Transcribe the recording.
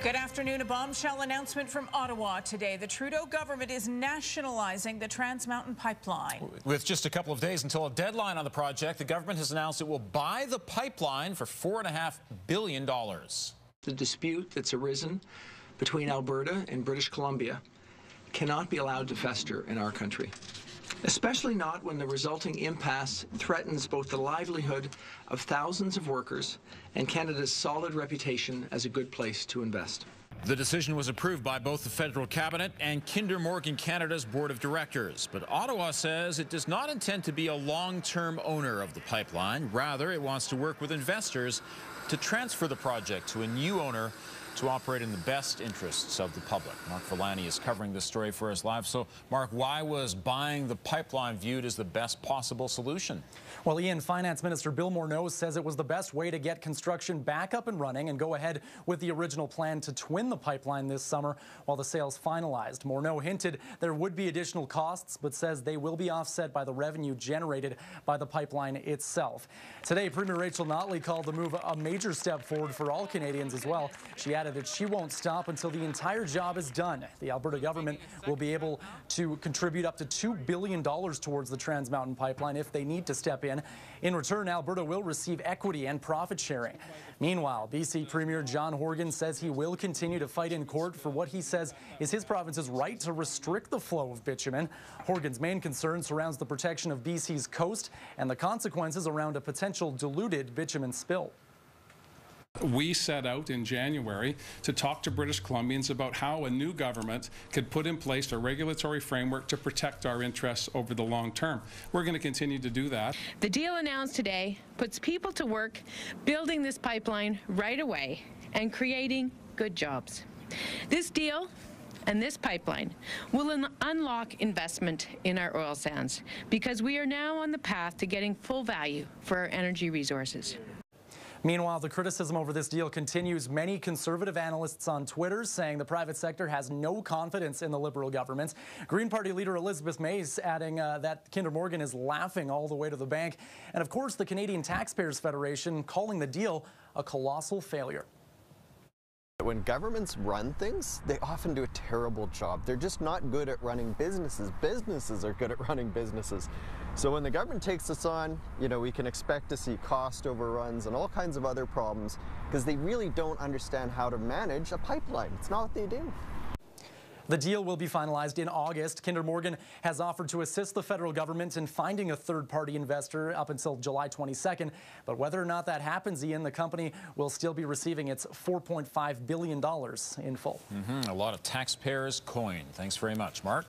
Good afternoon. A bombshell announcement from Ottawa today. The Trudeau government is nationalizing the Trans Mountain pipeline. With just a couple of days until a deadline on the project, the government has announced it will buy the pipeline for $4.5 billion. The dispute that's arisen between Alberta and British Columbia cannot be allowed to fester in our country, especially not when the resulting impasse threatens both the livelihood of thousands of workers and Canada's solid reputation as a good place to invest. The decision was approved by both the federal cabinet and Kinder Morgan Canada's board of directors. But Ottawa says it does not intend to be a long-term owner of the pipeline. Rather, it wants to work with investors to transfer the project to a new owner to operate in the best interests of the public. Mark Villani is covering this story for us live. So, Mark, why was buying the pipeline viewed as the best possible solution? Well, Ian, Finance Minister Bill Morneau says it was the best way to get construction back up and running and go ahead with the original plan to twin the pipeline this summer while the sale's finalized. Morneau hinted there would be additional costs, but says they will be offset by the revenue generated by the pipeline itself. Today, Premier Rachel Notley called the move a major step forward for all Canadians as well. She added that she won't stop until the entire job is done. The Alberta government will be able to contribute up to $2 billion towards the Trans Mountain pipeline if they need to step in. In return, Alberta will receive equity and profit sharing. Meanwhile, BC Premier John Horgan says he will continue to fight in court for what he says is his province's right to restrict the flow of bitumen. Horgan's main concern surrounds the protection of BC's coast and the consequences around a potential diluted bitumen spill. We set out in January to talk to British Columbians about how a new government could put in place a regulatory framework to protect our interests over the long term. We're going to continue to do that. The deal announced today puts people to work building this pipeline right away and creating good jobs. This deal and this pipeline will unlock investment in our oil sands because we are now on the path to getting full value for our energy resources. Meanwhile, the criticism over this deal continues. Many Conservative analysts on Twitter saying the private sector has no confidence in the Liberal government. Green Party leader Elizabeth May adding that Kinder Morgan is laughing all the way to the bank. And of course, the Canadian Taxpayers Federation calling the deal a colossal failure. When governments run things, they often do a terrible job. They're just not good at running businesses. Businesses are good at running businesses. So when the government takes this on, we can expect to see cost overruns and all kinds of other problems because they really don't understand how to manage a pipeline. It's not what they do. The deal will be finalized in August. Kinder Morgan has offered to assist the federal government in finding a third-party investor up until July 22nd. But whether or not that happens, Ian, the company will still be receiving its $4.5 billion in full. A lot of taxpayers' coin. Thanks very much, Mark.